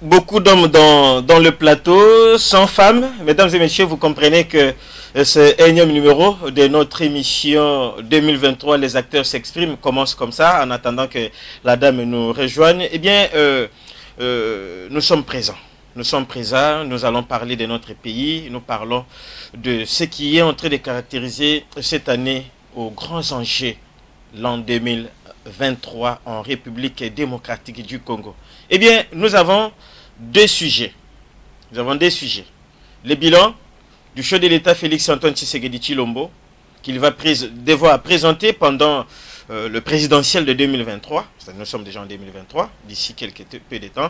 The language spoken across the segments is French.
Beaucoup d'hommes dans le plateau, sans femmes. Mesdames et messieurs, vous comprenez que ce énième numéro de notre émission 2023, les acteurs s'expriment, commence comme ça, en attendant que la dame nous rejoigne. Eh bien, nous sommes présents. Nous sommes présents, nous allons parler de notre pays, nous parlons de ce qui est en train de caractériser cette année aux grands enjeux, l'an 2023 en République démocratique du Congo. Eh bien, nous avons deux sujets. Nous avons des sujets. Le bilan du chef de l'État Félix-Antoine Tshisekedi Tshilombo, qu'il va devoir présenter pendant le présidentiel de 2023. Nous sommes déjà en 2023, d'ici quelques peu de temps.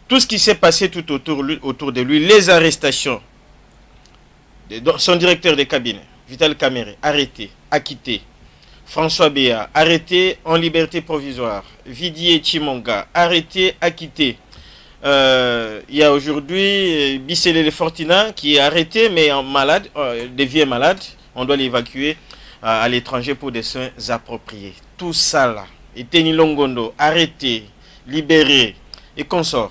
Tout ce qui s'est passé tout autour de lui, les arrestations de son directeur de cabinet, Vital Kamerhe, arrêté, acquitté. François Béa, arrêté en liberté provisoire. Vidier Chimonga, arrêté, acquitté. Il y a aujourd'hui Bissele Fortina qui est arrêté mais en malade, devient malade. On doit l'évacuer à l'étranger pour des soins appropriés. Tout ça là, et Teni Longondo, arrêté, libéré et consort.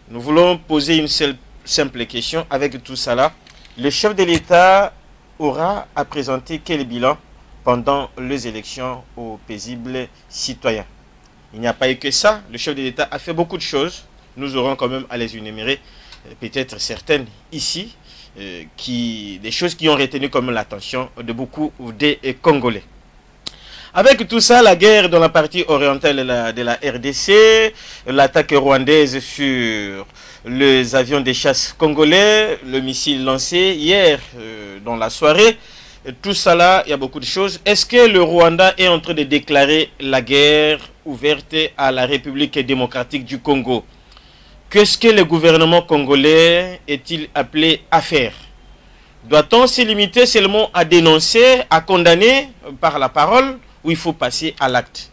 Nous voulons poser une seule simple question avec tout ça là. Le chef de l'État aura à présenter quel bilan pendant les élections aux paisibles citoyens? Il n'y a pas eu que ça. Le chef de l'État a fait beaucoup de choses. Nous aurons quand même à les énumérer, peut-être certaines ici, des choses qui ont retenu comme l'attention de beaucoup des Congolais. Avec tout ça, la guerre dans la partie orientale de la RDC, l'attaque rwandaise sur les avions de chasse congolais, le missile lancé hier dans la soirée, tout ça là, il y a beaucoup de choses. Est-ce que le Rwanda est en train de déclarer la guerre ouverte à la République démocratique du Congo? Qu'est-ce que le gouvernement congolais est-il appelé à faire? Doit-on se limiter seulement à dénoncer, à condamner par la parole, ou il faut passer à l'acte?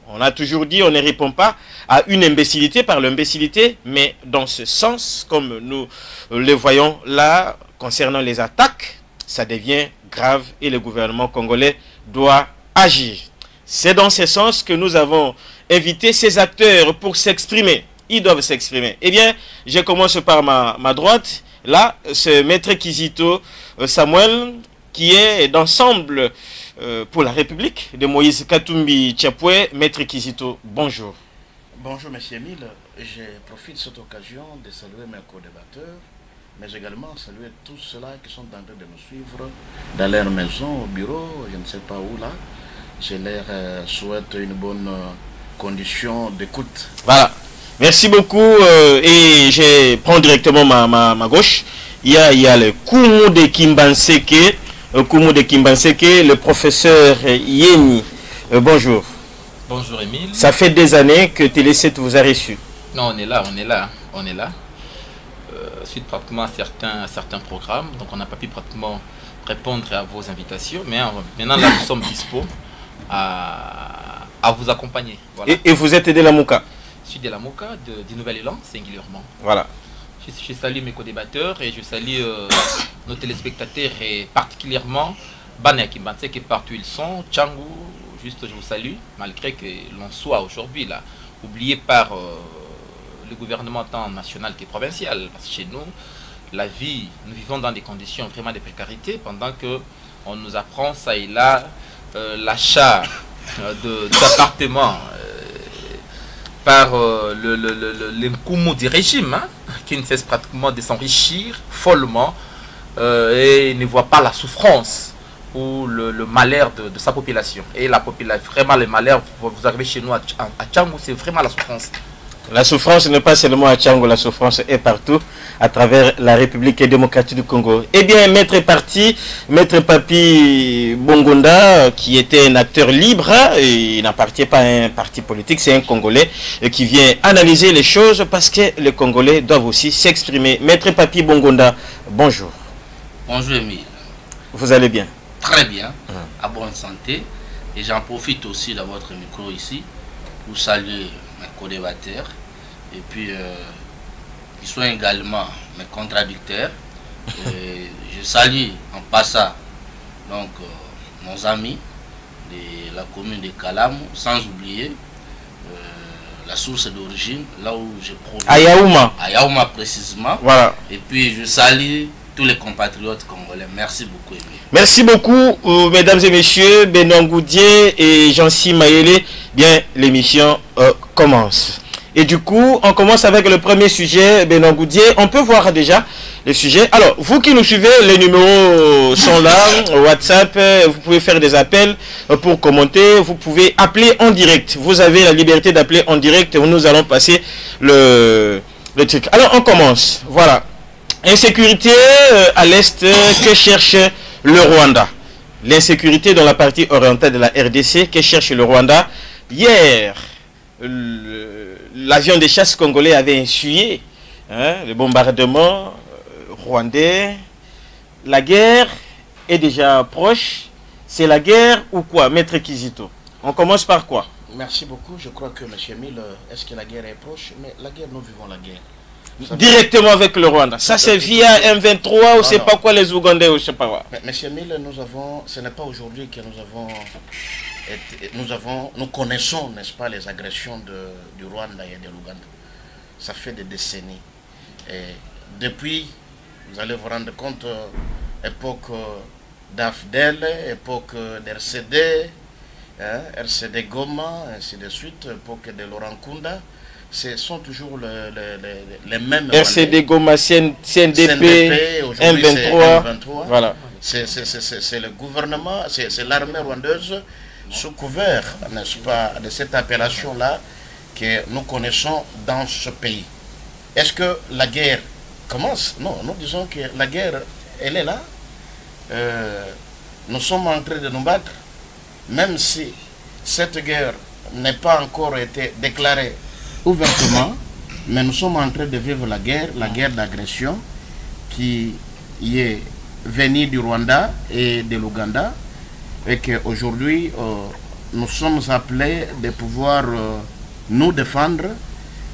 On a toujours dit, on ne répond pas à une imbécilité par l'imbécilité, mais dans ce sens, comme nous le voyons là, concernant les attaques, ça devient grave et le gouvernement congolais doit agir. C'est dans ce sens que nous avons invité ces acteurs pour s'exprimer. Ils doivent s'exprimer. Eh bien, je commence par ma droite. Là, c'est Maître Kizito Samuel, qui est d'ensemble pour la République de Moïse Katumbi Tchapoué. Maître Kizito, bonjour. Bonjour, M. Emile. Je profite de cette occasion de saluer mes co-débatteurs, mais également saluer tous ceux-là qui sont en train de nous suivre dans leur maison, au bureau, je ne sais pas où là. Je leur souhaite une bonne condition d'écoute. Voilà. Merci beaucoup. Et je prends directement ma gauche. Il y a le Kumu de Kimbanseke. Le professeur Yeni. Bonjour. Bonjour Emile. Ça fait des années que Télé 7 vous a reçu. Non, on est là. Suite pratiquement à certains programmes. Donc on n'a pas pu pratiquement répondre à vos invitations. Mais maintenant là, nous sommes dispo à vous accompagner. Voilà. Et vous êtes de la Mouka? Je suis de la Mouka, du Nouvel-Élan, singulièrement. Voilà. Je salue mes co-débatteurs et je salue nos téléspectateurs et particulièrement Bana Kimbanse qui partout ils sont, Tchangou, juste je vous salue, malgré que l'on soit aujourd'hui là, oublié par le gouvernement tant national que provincial. Parce que chez nous, la vie, nous vivons dans des conditions vraiment de précarité pendant que on nous apprend ça et là l'achat d'appartements par le Nkumu du régime, hein, qui ne cesse pratiquement de s'enrichir follement et ne voit pas la souffrance ou le malheur de sa population. Et la population, vraiment le malheur, vous arrivez chez nous à Tchangou, c'est vraiment la souffrance. La souffrance n'est pas seulement à Tchango, la souffrance est partout à travers la République démocratique du Congo. Eh bien, Maître Papi Bongonda, qui était un acteur libre, il n'appartient pas à un parti politique, c'est un Congolais qui vient analyser les choses parce que les Congolais doivent aussi s'exprimer. Maître Papi Bongonda, bonjour. Bonjour Emile. Vous allez bien? Très bien, à bonne santé. Et j'en profite aussi de votre micro ici pour saluer mes co-débatteurs et puis qui sont également mes contradicteurs. Je salue en passant donc nos amis de la commune de Kalamou, sans oublier la source d'origine, là où je proviens. À Yaouma. À Yaouma précisément. Voilà. Et puis je salue tous les compatriotes congolais. Merci beaucoup, Emile. Merci beaucoup, mesdames et messieurs, Benoît Goudier et Jean-Cy Mayele. Bien, l'émission commence. Et du coup, on commence avec le premier sujet, Benoît Goudier. On peut voir déjà les sujets. Alors, vous qui nous suivez, les numéros sont là, WhatsApp, vous pouvez faire des appels pour commenter, vous pouvez appeler en direct. Vous avez la liberté d'appeler en direct, nous allons passer le truc. Alors, on commence. Voilà. Insécurité à l'Est, que cherche le Rwanda? L'insécurité dans la partie orientale de la RDC, que cherche le Rwanda? Hier, l'avion de chasse congolais avait essuyé le bombardement rwandais. La guerre est déjà proche. C'est la guerre ou quoi, Maître Kizito? On commence par quoi? Merci beaucoup. Je crois que, M. Emile, est-ce que la guerre est proche? Mais la guerre, nous vivons la guerre. Directement avec le Rwanda. Ça, c'est via M23 ou c'est pas quoi les Ougandais ou je sais pas quoi. Monsieur Emile, ce n'est pas aujourd'hui que nous connaissons, n'est-ce pas, les agressions du Rwanda et de l'Ouganda. Ça fait des décennies. Et depuis, vous allez vous rendre compte, époque d'AFDEL, époque d'RCD, RCD Goma, ainsi de suite, époque de Laurent Kunda. Ce sont toujours les mêmes. RCD Goma, CNDP, M23. Voilà. C'est le gouvernement, c'est l'armée rwandaise sous couvert, n'est-ce pas, de cette appellation-là que nous connaissons dans ce pays. Est-ce que la guerre commence? Non, nous disons que la guerre, elle est là. Nous sommes en train de nous battre, même si cette guerre n'a pas encore été déclarée ouvertement, mais nous sommes en train de vivre la guerre d'agression qui est venue du Rwanda et de l'Ouganda, et qu'aujourd'hui nous sommes appelés de pouvoir nous défendre,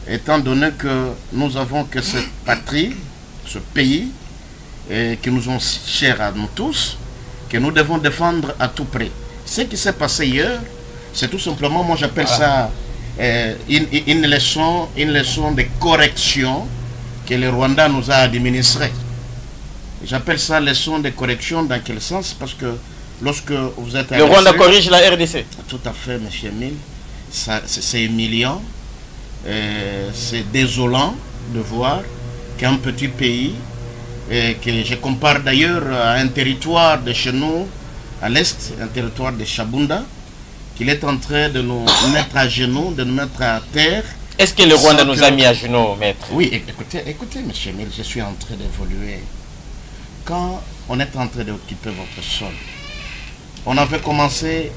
étant donné que nous avons que cette patrie, ce pays, qui nous ont chers à nous tous, que nous devons défendre à tout prix. Ce qui s'est passé hier, c'est tout simplement, moi j'appelle ça une leçon de correction que le Rwanda nous a administré. J'appelle ça leçon de correction dans quel sens? Parce que lorsque vous êtes... Le Rwanda corrige la RDC. Tout à fait, M. Emile. C'est humiliant. C'est désolant de voir qu'un petit pays, que je compare d'ailleurs à un territoire de chez nous, à l'est, un territoire de Chabunda, qu'il est en train de nous mettre à genoux, de nous mettre à terre. Est-ce que le Rwanda nous a mis à genoux, maître? Oui, écoutez, M. Emile, je suis en train d'évoluer. Quand on est en train d'occuper votre sol, on avait commencé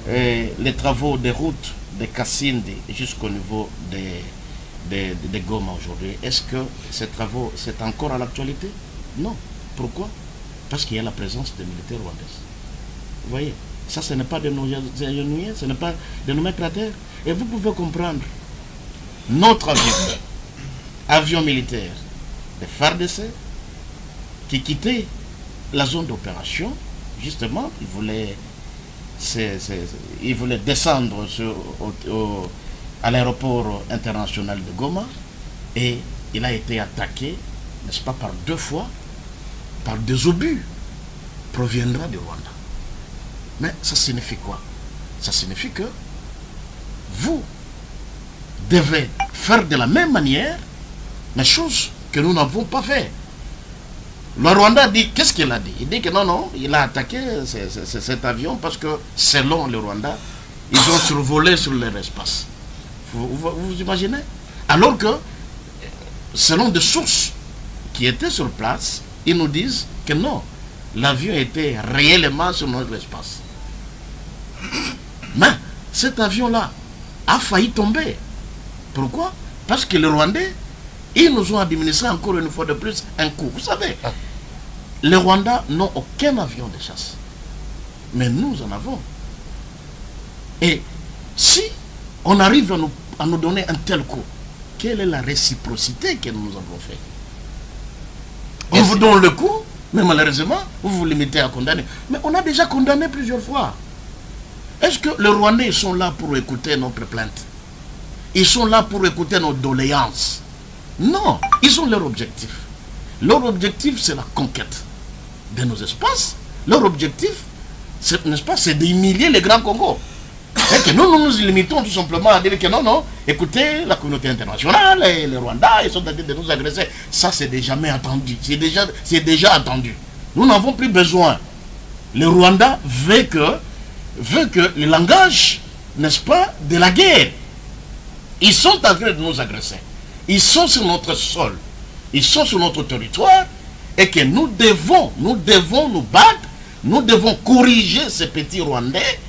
les travaux des routes de Kassindi jusqu'au niveau de Goma aujourd'hui. Est-ce que ces travaux, c'est encore à l'actualité? Non. Pourquoi? Parce qu'il y a la présence des militaires rwandaises. Vous voyez, ça, ce n'est pas de nous agenouiller, ce n'est pas de nous mettre à terre. Et vous pouvez comprendre, notre avion militaire de FARDC, qui quittait la zone d'opération, justement, il voulait descendre à l'aéroport international de Goma, et il a été attaqué, n'est-ce pas, par 2 fois, par des obus proviendra du Rwanda. Mais ça signifie quoi? Ça signifie que vous devez faire de la même manière les choses que nous n'avons pas fait. Le Rwanda dit, qu'est-ce qu'il a dit? Il dit que non, il a attaqué cet avion parce que selon le Rwanda, ils ont survolé sur leur espace. Vous imaginez? Alors que, selon des sources qui étaient sur place, ils nous disent que non, l'avion était réellement sur notre espace. Mais cet avion-là a failli tomber. Pourquoi? Parce que les Rwandais, ils nous ont administré encore une fois de plus un coup. Vous savez, les Rwandais n'ont aucun avion de chasse. Mais nous en avons. Et si on arrive à nous donner un tel coup, quelle est la réciprocité que nous avons fait? On vous donne le coup, mais malheureusement, vous vous limitez à condamner. Mais on a déjà condamné plusieurs fois. Est-ce que les Rwandais sont là pour écouter notre plainte? Ils sont là pour écouter nos doléances? Non, ils ont leur objectif. Leur objectif, c'est la conquête de nos espaces. Leur objectif, n'est-ce pas, c'est d'humilier les grands Congo. Et que nous nous limitons tout simplement à dire que non, non, écoutez, la communauté internationale et les Rwandais, ils sont en train de nous agresser. Ça, c'est déjà entendu. C'est déjà entendu. Nous n'avons plus besoin. Les Rwandais veulent que le langage, n'est-ce pas, de la guerre. Ils sont en train de nous agresser. Ils sont sur notre sol. Ils sont sur notre territoire. Et que nous devons nous battre. Nous devons corriger ces petits Rwandais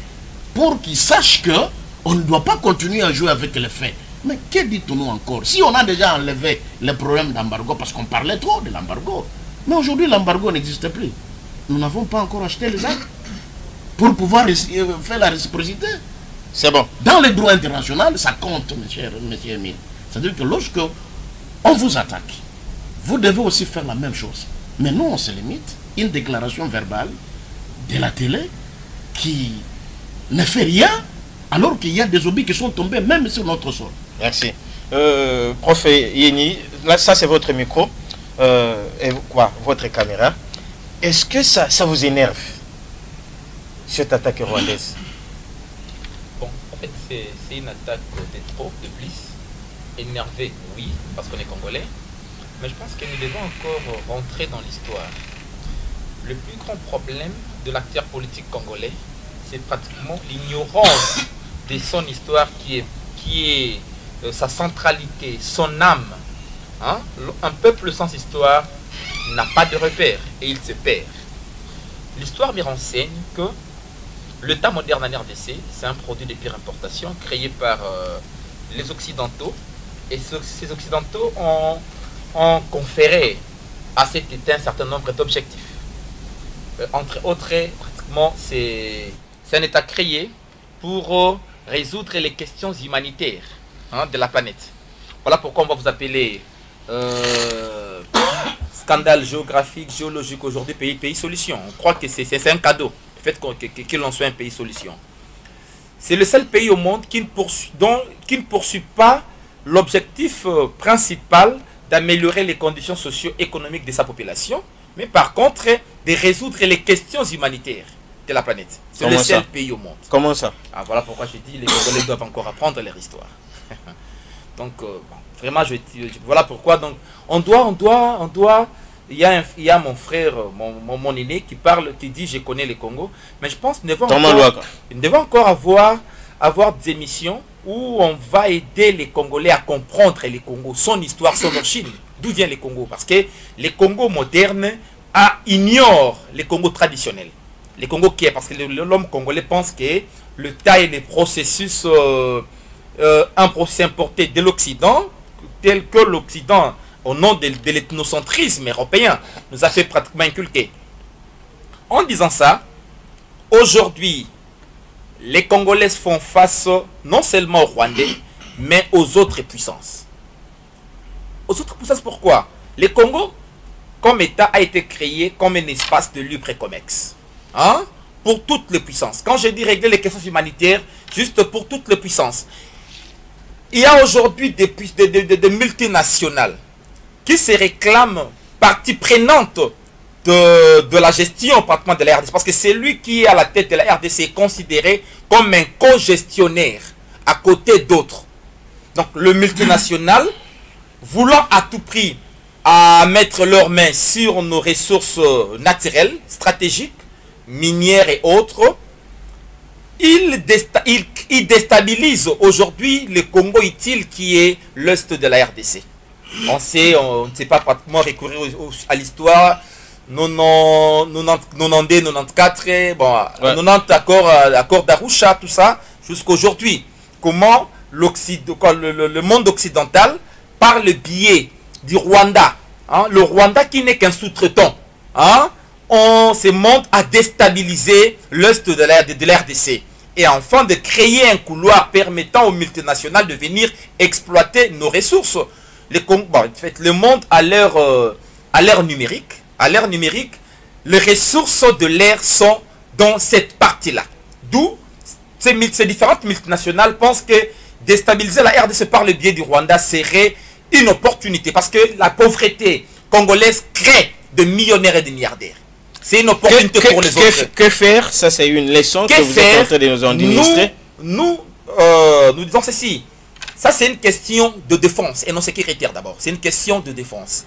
pour qu'ils sachent qu'on ne doit pas continuer à jouer avec les faits. Mais que dites-nous encore? Si on a déjà enlevé le problème d'embargo, parce qu'on parlait trop de l'embargo, mais aujourd'hui l'embargo n'existe plus. Nous n'avons pas encore acheté les armes pour pouvoir faire la réciprocité. C'est bon. Dans le droit international, ça compte, monsieur Emile. C'est-à-dire que lorsque on vous attaque, vous devez aussi faire la même chose. Mais nous, on se limite. Une déclaration verbale de la télé qui ne fait rien alors qu'il y a des obus qui sont tombés même sur notre sol. Merci. Prof Yeni, là, ça c'est votre micro et votre caméra. Est-ce que ça vous énerve, cette attaque rwandaise? Bon, en fait, c'est une attaque de trop, de plus. Énervé, oui, parce qu'on est congolais. Mais je pense que nous devons encore rentrer dans l'histoire. Le plus grand problème de l'acteur politique congolais, c'est pratiquement l'ignorance de son histoire qui est sa centralité, son âme. Hein? Un peuple sans histoire n'a pas de repère et il se perd. L'histoire me renseigne que l'État moderne en RDC, c'est un produit de pire importation créé par les Occidentaux. Et ces Occidentaux ont conféré à cet État un certain nombre d'objectifs. Entre autres, pratiquement, c'est un État créé pour résoudre les questions humanitaires de la planète. Voilà pourquoi on va vous appeler scandale géographique, géologique aujourd'hui, pays solution. On croit que c'est un cadeau, le fait qu'il en soit un pays solution. C'est le seul pays au monde qui ne poursuit pas l'objectif principal d'améliorer les conditions socio-économiques de sa population, mais par contre, de résoudre les questions humanitaires de la planète. C'est le seul pays au monde. Comment ça? Ah, voilà pourquoi je dis les Congolais doivent encore apprendre leur histoire. Donc, vraiment, voilà pourquoi. Donc, on doit. Il y a mon frère, mon aîné qui dit je connais le Congo, mais je pense que nous devons encore avoir des émissions où on va aider les Congolais à comprendre les Congos, son histoire, son origine, d'où vient les Congos. Parce que les Congos modernes ignorent les Congos traditionnels. Les Congos qui est, parce que l'homme congolais pense que le taille des processus, un processus importé de l'Occident, tel que l'Occident, au nom de l'ethnocentrisme européen, nous a fait pratiquement inculquer. En disant ça, aujourd'hui, les Congolais font face non seulement aux Rwandais, mais aux autres puissances. Aux autres puissances, pourquoi? Le Congo, comme État, a été créé comme un espace de libre et commerce. Hein? Pour toutes les puissances. Quand je dis régler les questions humanitaires, juste pour toutes les puissances. Il y a aujourd'hui des multinationales qui se réclament partie prenante de la gestion pratiquement de la RDC, parce que c'est lui qui est à la tête de la RDC est considéré comme un co-gestionnaire à côté d'autres. Donc le multinational, voulant à tout prix à mettre leurs mains sur nos ressources naturelles, stratégiques, minières et autres, il déstabilise aujourd'hui le Congo utile qui est l'est de la RDC. On ne sait pas pratiquement recourir à l'histoire. 92, 94, bon, ouais. 90 accords d'Arusha, tout ça, jusqu'aujourd'hui. Comment le monde occidental, par le biais du Rwanda, hein, le Rwanda qui n'est qu'un sous-traitant, hein, on se monte à déstabiliser l'est de la RDC. Et enfin de créer un couloir permettant aux multinationales de venir exploiter nos ressources. Le monde à l'ère numérique, les ressources de l'air sont dans cette partie-là. D'où ces différentes multinationales pensent que déstabiliser la RDC par le biais du Rwanda serait une opportunité. Parce que la pauvreté congolaise crée de millionnaires et de milliardaires. C'est une opportunité pour les autres. Que faire? Ça, c'est une leçon que vous êtes en train de nous administrer. Nous disons ceci. Ça, c'est une question de défense et non sécuritaire d'abord. C'est une question de défense.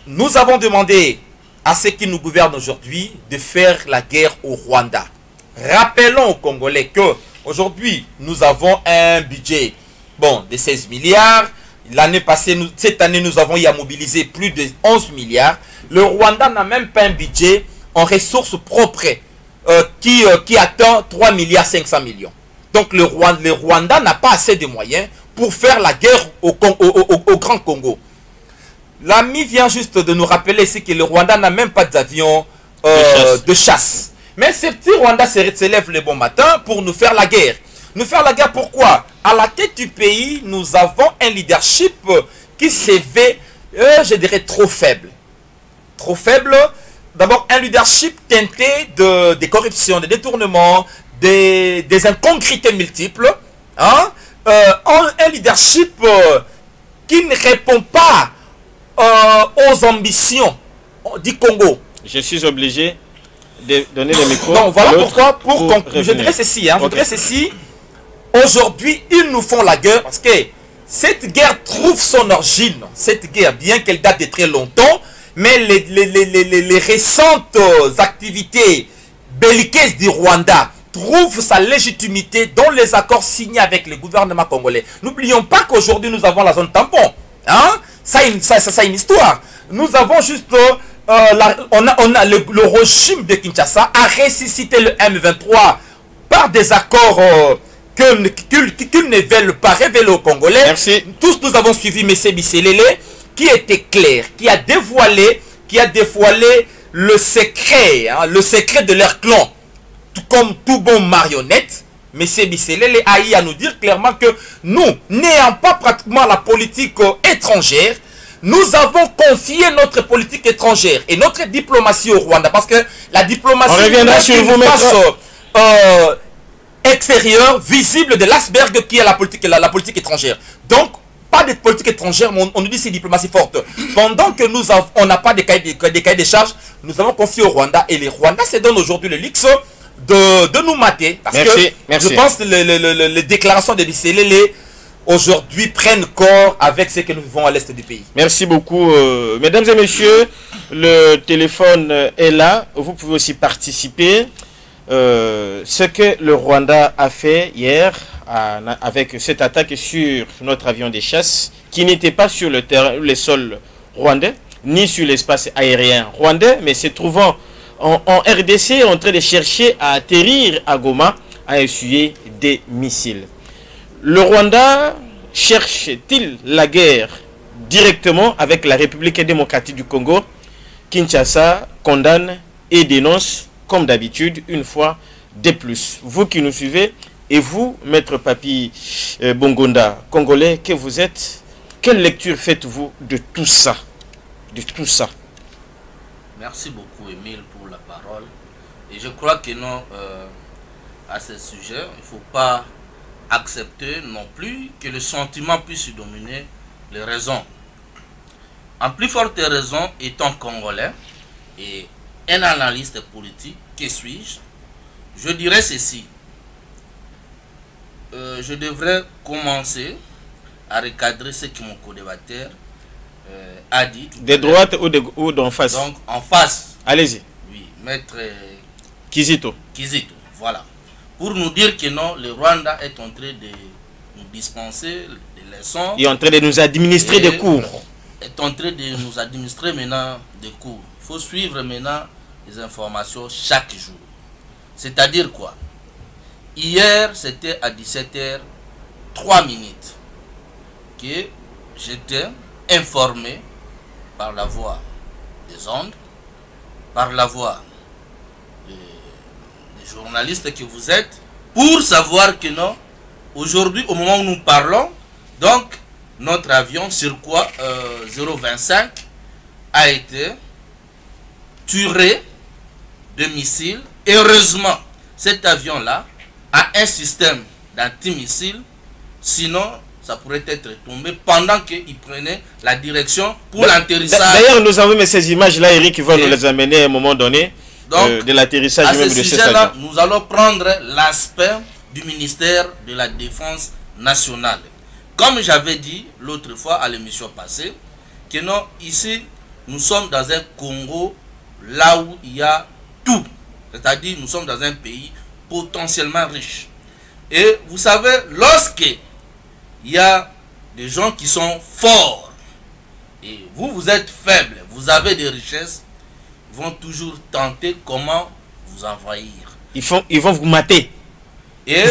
Nous avons demandé à ceux qui nous gouvernent aujourd'hui de faire la guerre au Rwanda. Rappelons aux Congolais que aujourd'hui nous avons un budget de 16 milliards. L'année passée, cette année, nous avons y à mobiliser plus de 11 milliards. Le Rwanda n'a même pas un budget en ressources propres qui atteint 3 milliards 500 millions. Donc le Rwanda n'a pas assez de moyens pour faire la guerre au Grand Congo. L'ami vient juste de nous rappeler ici que le Rwanda n'a même pas d'avion de chasse. Mais ces petits Rwandais se lèvent le bon matin pour nous faire la guerre. Nous faire la guerre pourquoi? À la tête du pays, nous avons un leadership qui s'éveille, je dirais, trop faible. Trop faible. D'abord, un leadership teinté de corruption, de détournement, des incongruités multiples. Hein? Un leadership qui ne répond pas aux ambitions du Congo. Je suis obligé de donner le micro. Donc voilà pourquoi, je dirais ceci, hein, okay. Je dirais ceci. Aujourd'hui, ils nous font la guerre parce que cette guerre trouve son origine. Cette guerre, bien qu'elle date de très longtemps, mais les récentes activités belliqueuses du Rwanda trouvent sa légitimité dans les accords signés avec le gouvernement congolais. N'oublions pas qu'aujourd'hui, nous avons la zone tampon. Hein? Ça a une histoire. Nous avons juste... le régime de Kinshasa a ressuscité le M23 par des accords qu'ils ne veulent pas révéler aux Congolais. Merci. Tous nous avons suivi M. Bisselele qui était clair, qui a dévoilé le secret, hein, le secret de leur clan. Comme tout bon marionnette, M. Bisselele a eu à nous dire clairement que nous, n'ayant pas pratiquement la politique étrangère, nous avons confié notre politique étrangère et notre diplomatie au Rwanda. Parce que la diplomatie... On reviendra sur vous, extérieure, visible de l'iceberg qui est la politique étrangère. Donc, pas de politique étrangère, mais on nous dit c'est diplomatie forte. Pendant que on n'a pas de cahiers de charges, nous avons confié au Rwanda. Et les Rwandais se donnent aujourd'hui le luxe de nous mater. Parce que je pense que les déclarations de Bisselele aujourd'hui prennent corps avec ce que nous vivons à l'est du pays. Merci beaucoup. Mesdames et messieurs, le téléphone est là. Vous pouvez aussi participer. Ce que le Rwanda a fait hier avec cette attaque sur notre avion de chasse qui n'était pas sur le sol rwandais ni sur l'espace aérien rwandais, mais se trouvant en RDC en train de chercher à atterrir à Goma, à essuyer des missiles. Le Rwanda cherche-t-il la guerre directement avec la République démocratique du Congo? Kinshasa condamne et dénonce comme d'habitude une fois de plus. Vous qui nous suivez et vous, Maître Papi Bongonda, Congolais que vous êtes, quelle lecture faites-vous de tout ça? Merci beaucoup, Émile, pour la parole. Et je crois que non, à ce sujet, il ne faut pas accepter non plus que le sentiment puisse dominer les raisons. En plus forte raison, étant congolais et un analyste politique, que suis-je? Je dirais ceci. Je devrais commencer à recadrer ce que mon co-débatteur a dit. De droite ou d'en face? Donc en face. Allez-y. Oui, Maître Kizito. Kizito, voilà. pour nous dire que non, le Rwanda est en train de nous dispenser des leçons. Il est en train de nous administrer des cours. Est en train de nous administrer maintenant des cours. Il faut suivre maintenant les informations chaque jour. C'est-à-dire quoi? Hier, c'était à 17h03 que j'étais informé par la voix des ondes, par la voix des journalistes que vous êtes, pour savoir que non, aujourd'hui, au moment où nous parlons, donc, notre avion Cirquois 025 a été tiré de missiles. Heureusement, cet avion-là a un système d'antimissile, sinon ça pourrait être tombé pendant qu'il prenait la direction pour l'atterrissage. D'ailleurs, nous avons mis ces images-là, Eric, qui va nous les amener à un moment donné, de l'atterrissage à même ce de cet sujet-là, avion. nous allons prendre l'aspect du ministère de la Défense nationale. Comme j'avais dit l'autre fois à l'émission passée, que non, ici, nous sommes dans un Congo, là où il y a tout. C'est-à-dire, nous sommes dans un pays potentiellement riche. Et vous savez, lorsque il y a des gens qui sont forts, et vous, vous êtes faibles, vous avez des richesses, ils vont toujours tenter comment vous envahir. Ils vont vous mater. Et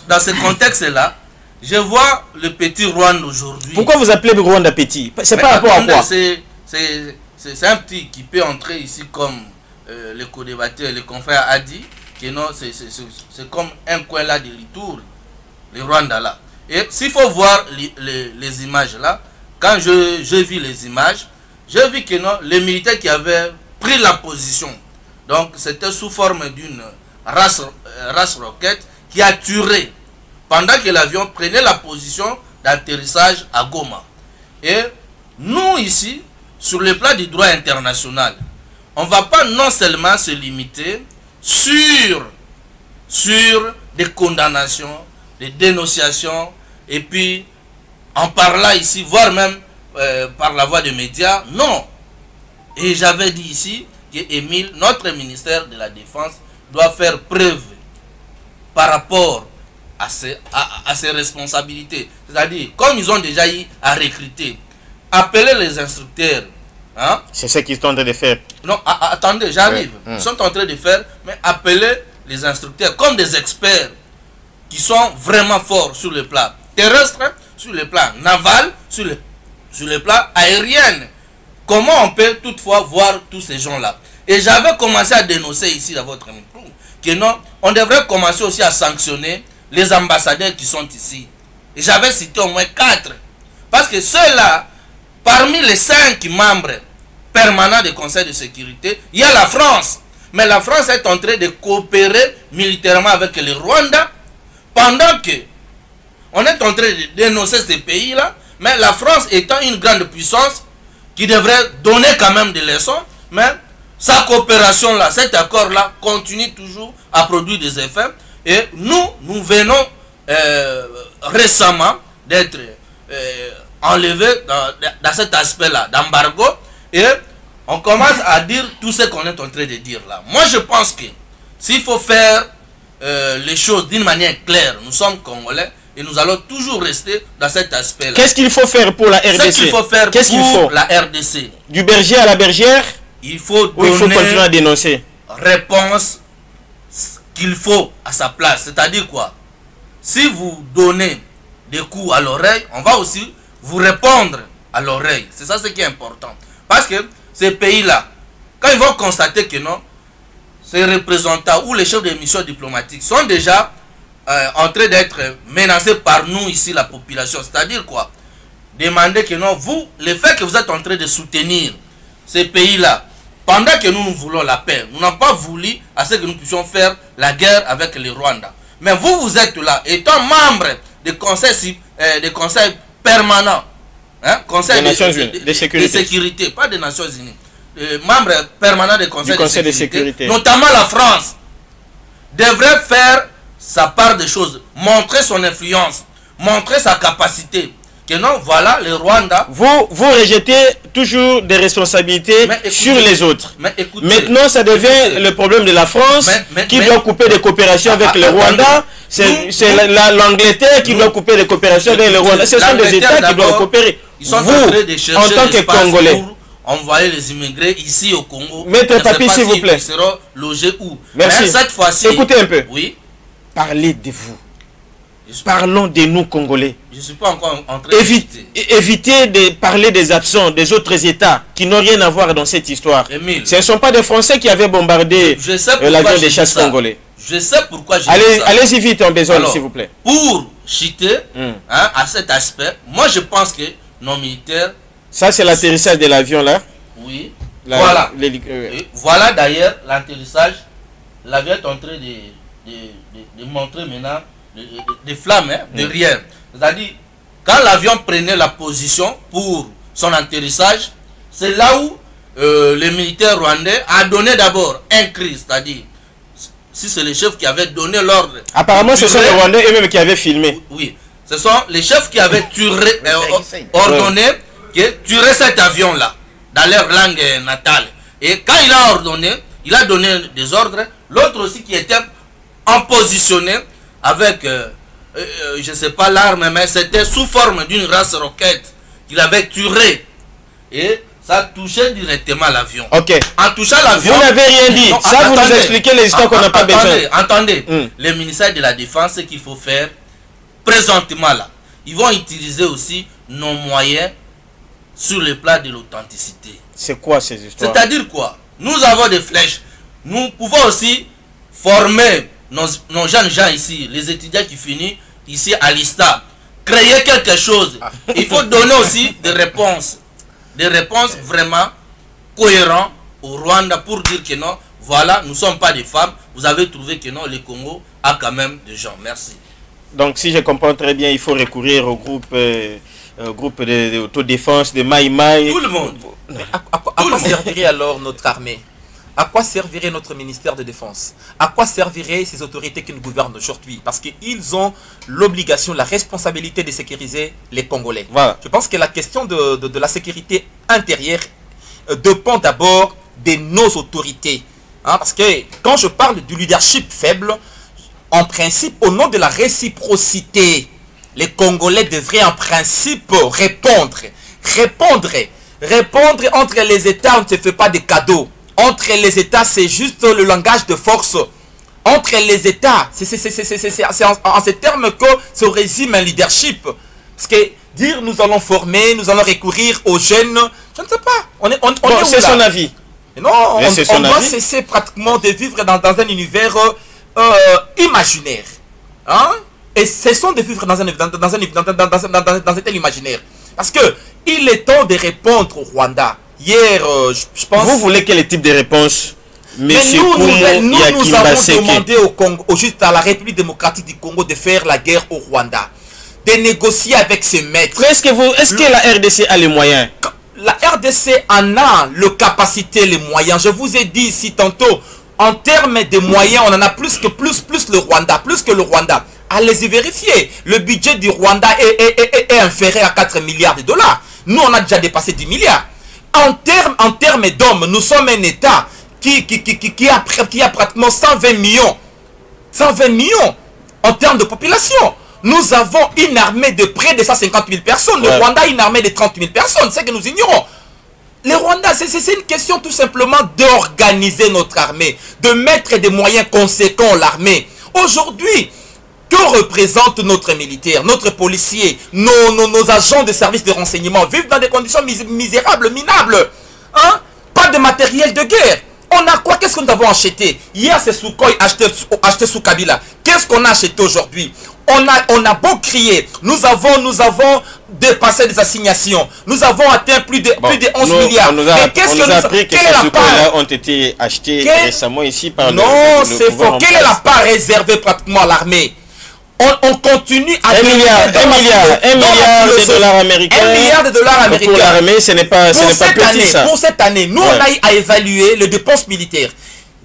dans ce contexte-là, je vois le petit Rwanda aujourd'hui. Pourquoi vous appelez le Rwanda petit? C'est par rapport à quoi? C'est un petit qui peut entrer ici comme le co-débatteur, le confrère a dit, que non, c'est comme un coin là de l'Itour, le Rwanda là. Et s'il faut voir les images là, quand je vis les images, j'ai vu que non, les militaires qui avaient pris la position, donc c'était sous forme d'une race roquette qui a tiré pendant que l'avion prenait la position d'atterrissage à Goma. Et nous ici, sur le plan du droit international, on ne va pas non seulement se limiter sur des condamnations, des dénonciations, et puis en parlant ici, voire même par la voie des médias, non. Et j'avais dit ici que Émile, notre ministère de la Défense, doit faire preuve par rapport à ses responsabilités. C'est-à-dire, comme ils ont déjà eu à recruter, appeler les instructeurs. Hein? C'est ce qu'ils sont en train de faire. Non, attendez, j'arrive. Ils sont en train de faire, mais appeler les instructeurs comme des experts qui sont vraiment forts sur le plan terrestre, sur le plan naval, sur le plan aérien. Comment on peut toutefois voir tous ces gens-là? Et j'avais commencé à dénoncer ici dans votre micro que non, on devrait commencer aussi à sanctionner les ambassadeurs qui sont ici. Et j'avais cité au moins 4. Parce que ceux-là, parmi les 5 membres permanents du Conseil de sécurité, il y a la France. Mais la France est en train de coopérer militairement avec le Rwanda, pendant que on est en train de dénoncer ces pays-là, mais la France étant une grande puissance qui devrait donner quand même des leçons, mais sa coopération-là, cet accord-là, continue toujours à produire des effets. Et nous venons récemment d'être enlevés dans cet aspect-là d'embargo, et on commence à dire tout ce qu'on est en train de dire là. Moi, je pense que s'il faut faire les choses d'une manière claire, nous sommes Congolais et nous allons toujours rester dans cet aspect-là. Qu'est-ce qu'il faut faire pour la RDC? Ce qu'il faut faire pour la RDC. Du berger à la bergère? Il faut donner, il faut continuer à dénoncer. Réponse qu'il faut à sa place. C'est-à-dire quoi? Si vous donnez des coups à l'oreille, on va aussi vous répondre à l'oreille. C'est ça ce qui est important. Parce que ces pays-là, quand ils vont constater que non, ces représentants ou les chefs de mission diplomatiques sont déjà en train d'être menacés par nous ici, la population. C'est-à-dire quoi? Demander que non, vous, le fait que vous êtes en train de soutenir ces pays-là, pendant que nous voulons la paix, nous n'avons pas voulu à ce que nous puissions faire la guerre avec le Rwanda. Mais vous êtes là, étant membre des conseils permanents, hein, conseil des Nations Unies, de sécurité, pas des Nations Unies, membre permanent des conseils de sécurité, notamment la France, devrait faire sa part des choses, montrer son influence, montrer sa capacité. que non, voilà, le Rwanda... Vous rejetez toujours des responsabilités sur les autres. Mais écoutez, maintenant, ça devient le problème de la France qui doit couper des coopérations avec le Rwanda. C'est l'Angleterre qui doit couper des coopérations avec le Rwanda. Ce sont des États qui doivent coopérer. Ils sont vous, en train de chercher en tant que Congolais, envoyer les immigrés ici au Congo. Maître Papi, s'il vous plaît. Ils seront logés où? Merci. Mais cette fois-ci... Écoutez un peu. Oui. Parlez de vous. Parlons de nous, Congolais. Je ne suis pas encore en train de... Évitez de parler des absents, des autres États qui n'ont rien à voir dans cette histoire. Émile, ce ne sont pas des Français qui avaient bombardé l'avion des chasses congolais. Je sais pourquoi j'ai dit ça. Allez-y vite, en besoin, s'il vous plaît. Pour chiter à cet aspect, moi je pense que nos militaires... Ça, c'est l'atterrissage de l'avion, là. Oui. Voilà. Voilà d'ailleurs l'atterrissage. L'avion est en train de montrer maintenant des flammes derrière. C'est-à-dire, quand l'avion prenait la position pour son atterrissage, c'est là où les militaires rwandais a donné d'abord un cri, c'est-à-dire, si c'est les chefs qui avaient donné l'ordre. Apparemment, ce sont les Rwandais eux-mêmes qui avaient filmé. Oui, ce sont les chefs qui avaient ordonné que tuer cet avion-là, dans leur langue natale. Et quand il a ordonné, il a donné des ordres, l'autre aussi qui était en positionné avec, je ne sais pas l'arme, mais c'était sous forme d'une race roquette qu'il avait tué. Et ça touchait directement l'avion. Ok. En touchant l'avion... Vous n'avez rien dit. Non, ça, vous nous expliquez les histoires qu'on n'a pas besoin. Attendez. Le ministère de la Défense, ce qu'il faut faire, présentement là, ils vont utiliser aussi nos moyens sur le plan de l'authenticité. C'est quoi ces histoires? C'est-à-dire quoi? Nous avons des flèches. Nous pouvons aussi former nos jeunes gens ici, les étudiants qui finissent ici à l'ISTA. Créer quelque chose. Il faut donner aussi des réponses vraiment cohérentes au Rwanda pour dire que non, voilà, nous ne sommes pas des femmes. Vous avez trouvé que non, le Congo a quand même des gens. Merci. Donc si je comprends très bien, il faut recourir au groupe d'autodéfense, de Maï Maï. Tout le monde. À quoi servirait alors notre armée? À quoi servirait notre ministère de Défense? À quoi serviraient ces autorités qui nous gouvernent aujourd'hui? Parce qu'ils ont l'obligation, la responsabilité de sécuriser les Congolais. Voilà. Je pense que la question de la sécurité intérieure dépend d'abord de nos autorités. Parce que quand je parle du leadership faible, en principe, au nom de la réciprocité, les Congolais devraient en principe répondre. Répondre entre les États, on ne se fait pas de cadeaux. Entre les États, c'est juste le langage de force. Entre les États, c'est en ces termes que se résume un leadership. Parce que dire nous allons former, nous allons recourir aux jeunes, je ne sais pas. C'est son avis. Non, on doit cesser pratiquement de vivre dans un univers imaginaire. Et cessons de vivre dans un tel imaginaire. Parce que il est temps de répondre au Rwanda. Hier, je pense... Vous voulez quel type de réponse? Mais nous avons demandé au Congo, juste à la République démocratique du Congo de faire la guerre au Rwanda. De négocier avec ses maîtres. Est-ce que la RDC a les moyens? La RDC en a le capacité, les moyens. Je vous ai dit ici tantôt, en termes de moyens, on en a plus que le Rwanda. Allez-y vérifier. Le budget du Rwanda est inférieur à 4 milliards de dollars. Nous, on a déjà dépassé 10 milliards. En termes d'hommes, nous sommes un État qui a pratiquement 120 millions. 120 millions en termes de population. Nous avons une armée de près de 150 000 personnes. Le Rwanda a une armée de 30 000 personnes. C'est que nous ignorons. Le Rwanda, c'est une question tout simplement d'organiser notre armée, de mettre des moyens conséquents à l'armée. Aujourd'hui, que représente notre militaire, notre policier, nos agents de services de renseignement vivent dans des conditions misérables, minables. Pas de matériel de guerre. On a quoi? Qu'est-ce que nous avons acheté? Hier, c'est Sukhoi acheté sous Kabila. Qu'est-ce qu'on a acheté aujourd'hui? On a beau crier, nous avons dépassé des assignations, nous avons atteint plus de 11 milliards. Mais qu'est-ce que nous avons appris que ces Sukhoi-là ont été achetés récemment ici par Non, c'est faux. Quelle est la part réservée pratiquement à l'armée? On continue à... 1 milliard de dollars américains. 1 milliard de dollars américains. Pour l'armée, ce n'est pas petit, ça. Pour cette année, nous, on a à évaluer les dépenses militaires.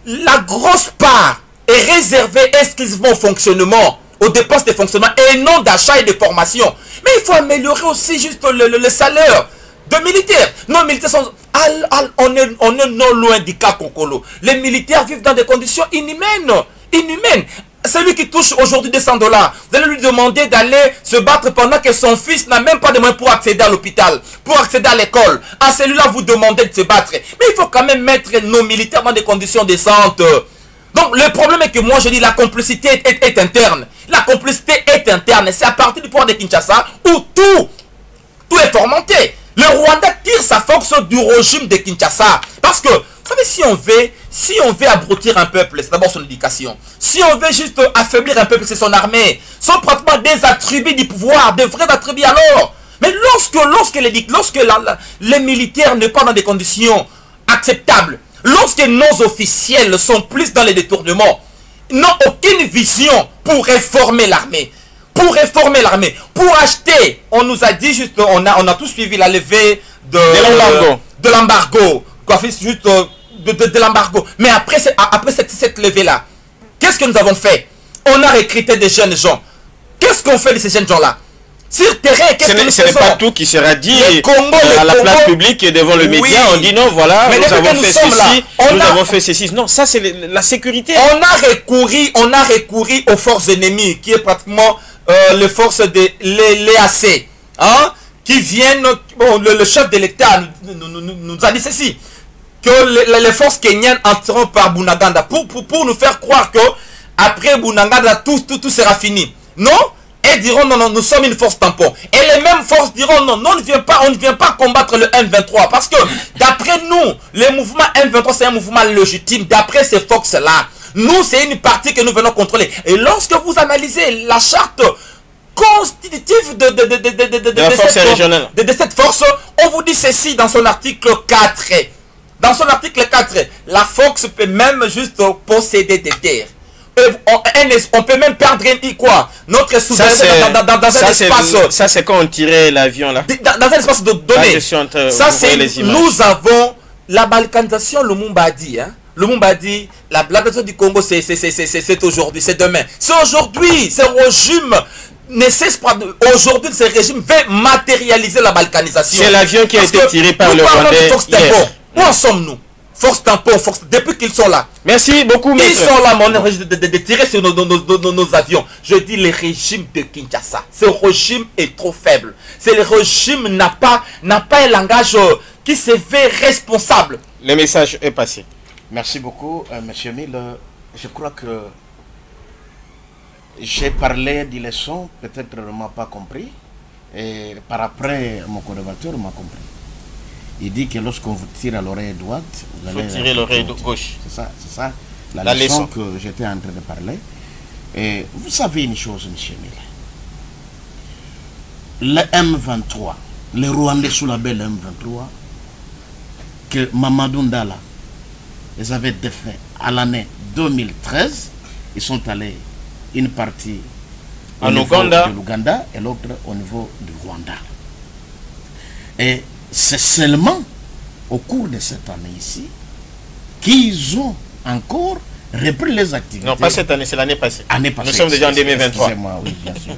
La grosse part est réservée exclusivement au fonctionnement, aux dépenses de fonctionnement et non d'achat et de formation. Mais il faut améliorer aussi juste le salaire de militaires. Nos militaires sont... On est non loin du cas Kokolo. Les militaires vivent dans des conditions inhumaines. Celui qui touche aujourd'hui $200, vous allez lui demander d'aller se battre pendant que son fils n'a même pas de moyens pour accéder à l'hôpital, pour accéder à l'école. À celui-là, vous demandez de se battre. Mais il faut quand même mettre nos militaires dans des conditions décentes. Donc le problème est que moi je dis la complicité est interne. La complicité est interne. C'est à partir du pouvoir de Kinshasa où tout est fomenté. Le Rwanda tire sa force du régime de Kinshasa. Parce que, vous savez, si on veut abrutir un peuple, c'est d'abord son éducation. Si on veut juste affaiblir un peuple, c'est son armée. Ce sont pratiquement des attributs du pouvoir, des vrais attributs alors. Mais lorsque les militaires ne sont pas dans des conditions acceptables, lorsque nos officiels sont plus dans les détournements, n'ont aucune vision pour réformer l'armée. Pour acheter, on nous a dit juste, on a tous suivi la levée de l'embargo. Juste de l'embargo. Mais après cette levée-là, qu'est-ce que nous avons fait? On a recruté des jeunes gens. Qu'est-ce qu'on fait de ces jeunes gens-là? Sur terrain, qu'est-ce que nous faisons? Ce n'est pas tout qui sera dit à la place publique et devant le média. On dit non, voilà, nous avons fait ceci, nous avons fait ceci. Non, ça c'est la sécurité. On a recouru aux forces ennemies, qui est pratiquement les forces de l'EAC, hein, qui viennent, bon, le chef de l'État nous a dit ceci, que les forces kenyanes entreront par Bunaganda pour nous faire croire que après Bunaganda tout sera fini. Non, elles diront non, nous sommes une force tampon. Et les mêmes forces diront non, on ne vient pas combattre le M23 parce que d'après nous, le mouvement M23 c'est un mouvement légitime. D'après ces forces-là, nous c'est une partie que nous venons contrôler. Et lorsque vous analysez la charte constitutive de cette force, on vous dit ceci dans son article 4. Dans son article 4, la force peut même juste posséder des terres. On peut même perdre notre souveraineté dans un espace. Ça, c'est quand on tirait l'avion là. Dans un espace de données. Ça, c'est. Nous avons la balkanisation, le Lumumba a dit. Hein? Le Lumumba a dit la balkanisation du Congo, c'est aujourd'hui, c'est demain. C'est aujourd'hui. Ce régime ne cesse pas. Aujourd'hui, ce régime veut matérialiser la balkanisation. C'est l'avion qui a été tiré par le Rwandais. Où en sommes-nous? Force tampon, depuis qu'ils sont là. Merci beaucoup, maître. Ils sont là, mon de tirer sur nos avions. Je dis le régime de Kinshasa. Ce régime est trop faible. Le régime n'a pas un langage qui se fait responsable. Le message est passé. Merci beaucoup, monsieur Mille. Je crois que j'ai parlé des leçons, peut-être ne m'a pas compris. Et par après, mon collaborateur m'a compris. Il dit que lorsqu'on vous tire à l'oreille droite, vous allez tirer l'oreille gauche. C'est ça la leçon que j'étais en train de parler. Et vous savez une chose, monsieur Mille. Le M23, les Rwandais sous la belle M23, que Mamadou Ndala les avait défaits à l'année 2013, ils sont allés une partie au niveau de l'Ouganda et l'autre au niveau du Rwanda. Et c'est seulement au cours de cette année ici qu'ils ont encore repris les activités. Non, pas cette année, c'est l'année passée. Nous sommes déjà en 2023. Excusez-moi, oui, bien sûr.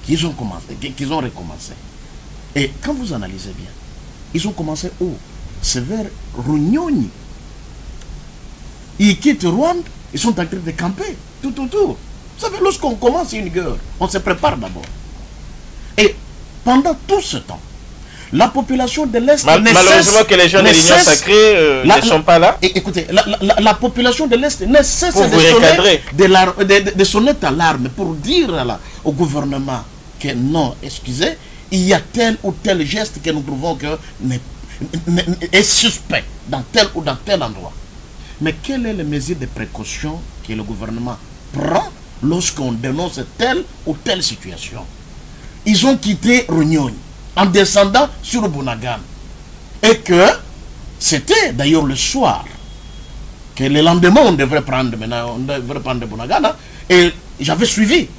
Qu'ils ont recommencé. Et quand vous analysez bien, ils ont commencé où? C'est vers Runyoni. Ils quittent Rwanda, ils sont en train de camper tout autour. Vous savez, lorsqu'on commence une guerre, on se prépare d'abord. Et pendant tout ce temps, la population de l'Est malheureusement que les jeunes de l'Union Sacrée ne sont pas là. Écoutez, la population de l'Est ne cesse de sonner à l'arme pour dire au gouvernement que non, excusez, il y a tel ou tel geste que nous trouvons que est suspect dans tel ou dans tel endroit. Mais quelle est la mesure de précaution que le gouvernement prend lorsqu'on dénonce telle ou telle situation? Ils ont quitté Runyoni en descendant sur Bunagana. Et que c'était d'ailleurs le soir que le lendemain on devrait prendre Bunagana. Et j'avais suivi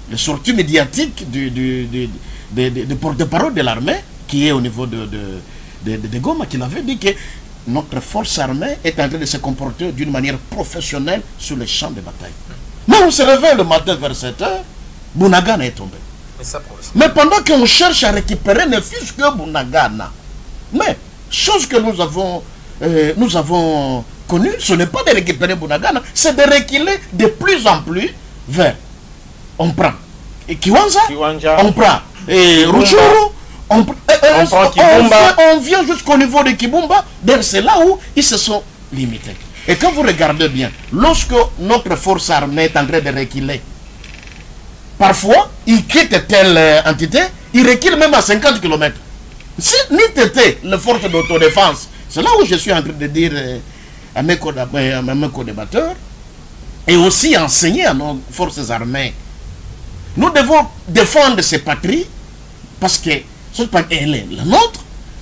les sorties médiatiques du porte-parole de l'armée qui est au niveau de Goma, qui avait dit que notre force armée est en train de se comporter d'une manière professionnelle sur les champs de bataille. Mais on se réveille le matin vers 7 h Bunagana est tombé. Mais pendant qu'on cherche à récupérer ne fût-ce que Bunagana. Mais, chose que nous avons connue, ce n'est pas de récupérer Bunagana, c'est de reculer de plus en plus vers. On prend et Kiwanja, on prend et Rutshuru, on vient jusqu'au niveau de Kibumba. C'est là où ils se sont limités. Et quand vous regardez bien, lorsque notre force armée est en train de reculer, parfois, ils quittent telle entité, ils reculent même à 50 km. Si ni t'étais les forces d'autodéfense, c'est là où je suis en train de dire à mes co-débatteurs, et aussi enseigner à nos forces armées, nous devons défendre ces patries, parce que cette patrie, elle est la nôtre,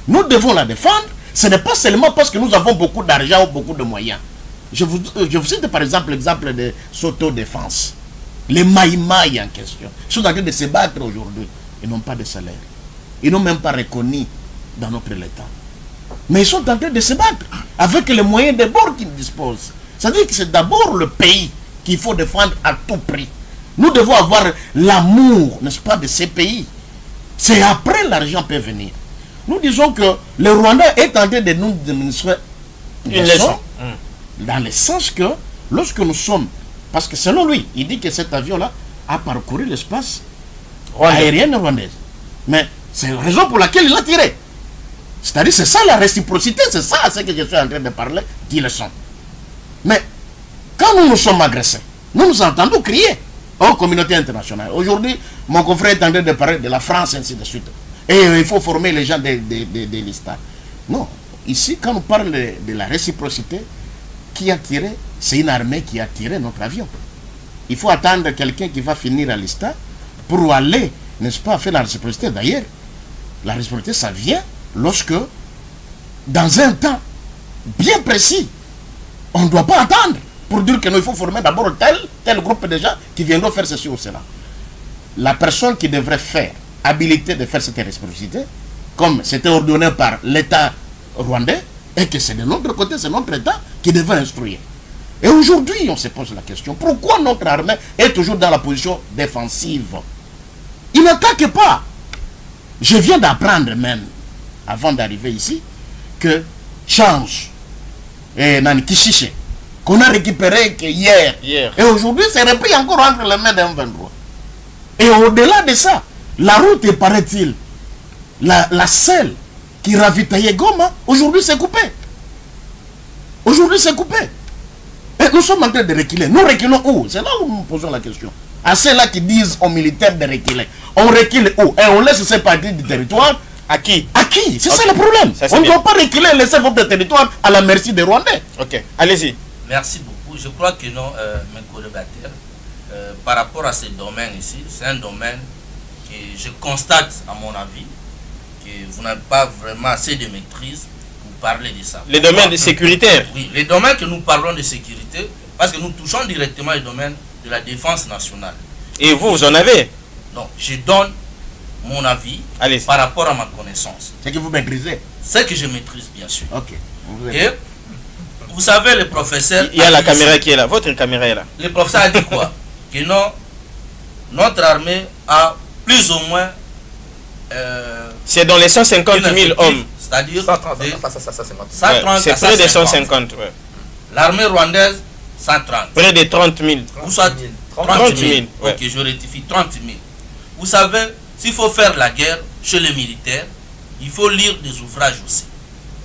nous devons la défendre. Ce n'est pas seulement parce que nous avons beaucoup d'argent ou beaucoup de moyens. Je vous cite par exemple l'exemple de s'autodéfense. Les maïmaïs en question sont en train de se battre aujourd'hui. Ils n'ont pas de salaire. Ils n'ont même pas reconnu dans notre État. Mais ils sont en train de se battre avec les moyens de bord qu'ils disposent. C'est-à-dire que c'est d'abord le pays qu'il faut défendre à tout prix. Nous devons avoir l'amour, n'est-ce pas, de ces pays. C'est après l'argent peut venir. Nous disons que le Rwanda est en train de nous démontrer une leçon. Dans le sens que lorsque nous sommes, parce que selon lui, il dit que cet avion-là a parcouru l'espace aérien rwandais. Mais c'est la raison pour laquelle il l'a tiré. C'est-à-dire, c'est ça la réciprocité, c'est ça ce que je suis en train de parler, qui le sont. Mais quand nous nous sommes agressés, nous nous entendons crier aux communautés internationales. Aujourd'hui, mon confrère est en train de parler de la France, ainsi de suite. Et il faut former les gens de l'ISTA. Non, ici, quand on parle de la réciprocité, qui a tiré, c'est une armée qui a tiré notre avion. Il faut attendre quelqu'un qui va finir à l'ISTA pour aller, n'est-ce pas, faire la réciprocité. D'ailleurs, la réciprocité, ça vient lorsque, dans un temps bien précis, on ne doit pas attendre pour dire qu'il faut former d'abord tel groupe de gens qui viendront faire ceci ou cela. La personne qui devrait faire, habilité de faire cette réciprocité, comme c'était ordonné par l'État rwandais, et que c'est de notre côté, c'est notre État qui devrait instruire. Et aujourd'hui, on se pose la question, pourquoi notre armée est toujours dans la position défensive? Il n'attaque pas. Je viens d'apprendre même, avant d'arriver ici, que Change et Nani Kishiche, qu'on a récupéré que hier. Et aujourd'hui, c'est repris encore entre les mains d'un 23. Et au-delà de ça, la route, paraît-il, la selle qui ravitaillait Goma, aujourd'hui c'est coupé. Aujourd'hui c'est coupé. Et nous sommes en train de reculer. Nous reculons où? C'est là où nous posons la question. À ceux-là qui disent aux militaires de reculer. On recule où? Et on laisse ces parties du territoire. À qui? À qui? C'est ça le problème. On ne doit pas reculer et laisser votre territoire à la merci des Rwandais. Ok, allez-y. Merci beaucoup. Je crois que non, mes co-débatteurs, par rapport à ce domaine ici, c'est un domaine que je constate, à mon avis, que vous n'avez pas vraiment assez de maîtrise pour parler de ça. Les domaines sécuritaires. Oui, les domaines que nous parlons de sécurité, parce que nous touchons directement les domaines de la défense nationale. Et vous en avez? Donc, je donne mon avis par rapport à ma connaissance. C'est que vous maîtrisez? C'est que je maîtrise, bien sûr. Ok. Et vous savez, le professeur... Il y a la caméra qui est là. Votre caméra est là. Le professeur a dit quoi? Que non, notre armée a plus ou moins... c'est dans les 150 000 hommes. C'est-à-dire... 130 c'est près de 150. Ouais. L'armée rwandaise, 130. Près de 30 000. Ou soit 30 000. Ouais. Ok, je rectifie, 30 000. Vous savez, s'il faut faire la guerre chez les militaires, il faut lire des ouvrages aussi.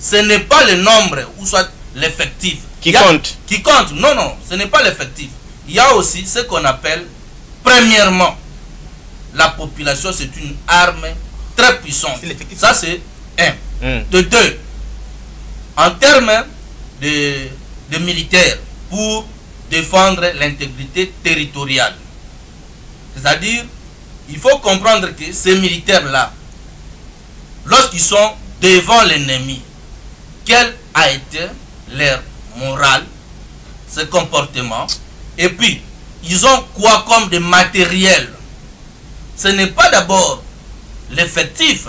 Ce n'est pas le nombre, ou soit l'effectif. Qui compte. Qui compte. Non, non, ce n'est pas l'effectif. Il y a aussi ce qu'on appelle, premièrement, la population, c'est une arme très puissante. Ça, c'est un. De deux, en termes de militaires, pour défendre l'intégrité territoriale. C'est-à-dire, il faut comprendre que ces militaires-là, lorsqu'ils sont devant l'ennemi, quel a été leur morale, ce comportement, et puis, ils ont quoi comme de matériel? Ce n'est pas d'abord l'effectif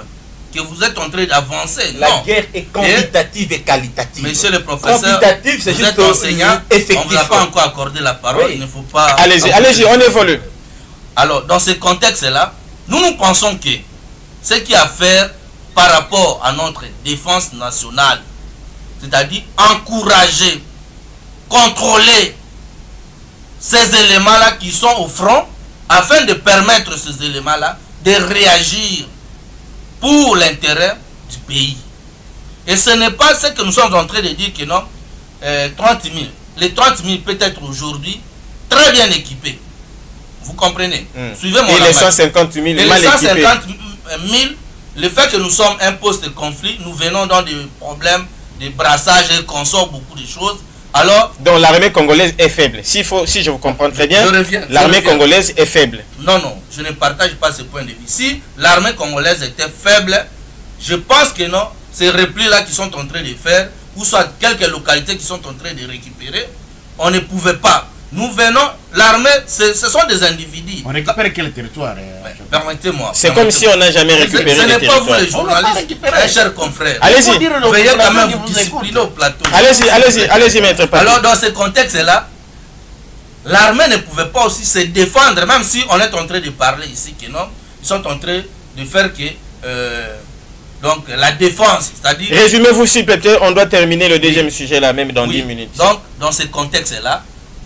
que vous êtes en train d'avancer. La guerre est quantitative et qualitative. Monsieur le professeur, quantitative, vous êtes enseignant, on ne vous a pas encore accordé la parole, il ne faut pas... Allez-y, allez-y, on évolue. Alors, dans ce contexte-là, nous pensons que ce qu'il y a à faire par rapport à notre défense nationale, c'est-à-dire encourager, contrôler ces éléments-là qui sont au front, afin de permettre ces éléments-là de réagir pour l'intérêt du pays. Et ce n'est pas ce que nous sommes en train de dire que non, 30 000. Les 30 000 peut-être aujourd'hui très bien équipés. Vous comprenez? Suivez mon Et les 150 000 et mal les 150 équipés. 000, le fait que nous sommes un poste de conflit, nous venons dans des problèmes de brassage et qu'on sort beaucoup de choses. Alors, donc l'armée congolaise est faible. Si je vous comprends très bien, l'armée congolaise est faible. Non, non, je ne partage pas ce point de vue. Si l'armée congolaise était faible, je pense que non, ces replis-là qui sont en train de faire, ou soit quelques localités qui sont en train de récupérer, on ne pouvait pas. Nous venons, l'armée, ce sont des individus. On récupère quel territoire? Permettez-moi. C'est comme si on n'a jamais récupéré Ce les n'est pas vous les territoires. journalistes, mes chers confrères. Allez-y. Veuillez quand même vous discipliner au plateau. Allez-y, maître Papi. Alors, dans ce contexte-là, l'armée ne pouvait pas aussi se défendre, même si on est en train de parler ici que non, ils sont en train de faire que donc la défense, c'est-à-dire... Résumez-vous s'il vous plaît, on doit terminer le deuxième sujet là même dans 10 minutes. Donc, dans ce contexte-là,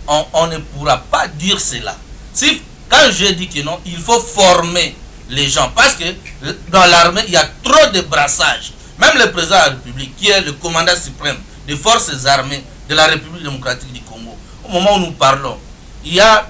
on ne pourra pas dire cela. Si, quand je dis que non, il faut former les gens, parce que dans l'armée, il y a trop de brassage. Même le président de la République, qui est le commandant suprême des forces armées de la République démocratique du Congo, au moment où nous parlons, il y a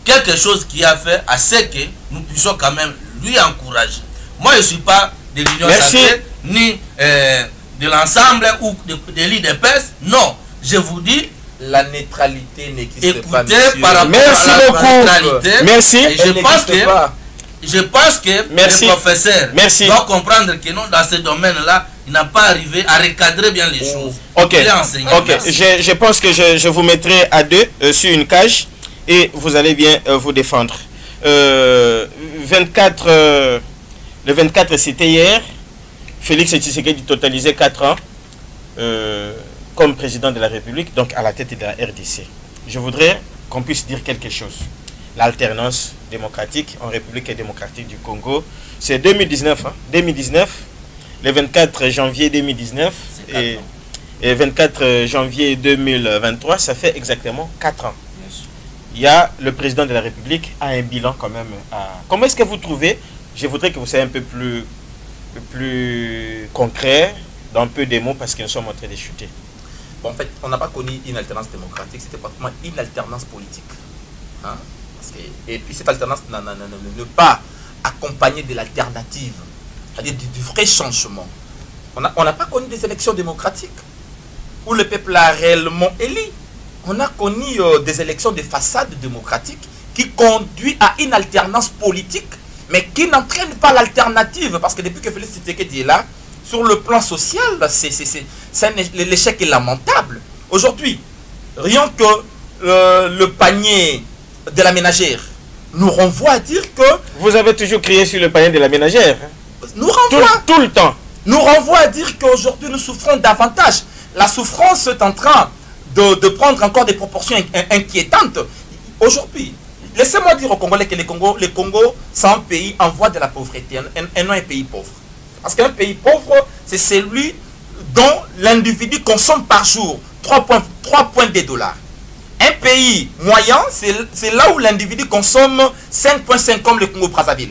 quelque chose qui a fait à ce que nous puissions quand même lui encourager. Moi, je ne suis pas de l'Union sacrée, ni de l'ensemble ou de l'IDPS. Non, je vous dis, la neutralité n'existe pas. Écoutez, par rapport Merci à la beaucoup. neutralité, Merci. et je pense que Merci. les professeurs Merci. doivent comprendre que non, dans ce domaine-là, il n'a pas arrivé à recadrer bien les choses. Ok, Il est enseignant. ok. Je pense que je vous mettrai à deux sur une cage et vous allez bien vous défendre. Le 24, c'était hier. Félix Tshisekedi totalisait 4 ans comme président de la République, donc à la tête de la RDC. Je voudrais qu'on puisse dire quelque chose. L'alternance démocratique en République démocratique du Congo, c'est 2019. 2019, le 24 janvier 2019 et 24 janvier 2023, ça fait exactement 4 ans. Il y a le président de la République a un bilan quand même. Comment est-ce que vous trouvez? Je voudrais que vous soyez un peu plus concret, dans un peu des mots, parce que nous sommes en train de chuter. Bon, en fait, on n'a pas connu une alternance démocratique, c'était pratiquement une alternance politique. Hein? Et puis cette alternance ne pas accompagnée de l'alternative, c'est-à-dire du vrai changement. On n'a pas connu des élections démocratiques où le peuple a réellement élu. On a connu des élections de façade démocratique qui conduit à une alternance politique, mais qui n'entraîne pas l'alternative. Parce que depuis que Félix Tshisekedi est là, sur le plan social, l'échec est lamentable. Aujourd'hui, rien que le panier de la ménagère nous renvoie à dire que... Vous avez toujours crié sur le panier de la ménagère. Nous renvoie tout le temps. Nous renvoie à dire qu'aujourd'hui nous souffrons davantage. La souffrance est en train de prendre encore des proportions inquiétantes. Aujourd'hui, laissez-moi dire aux Congolais que le Congo, c'est un pays en voie de la pauvreté, et non un pays pauvre. Parce qu'un pays pauvre, c'est celui dont l'individu consomme par jour 3,2 dollars. Un pays moyen, c'est là où l'individu consomme 5,5 comme le Congo-Brazzaville.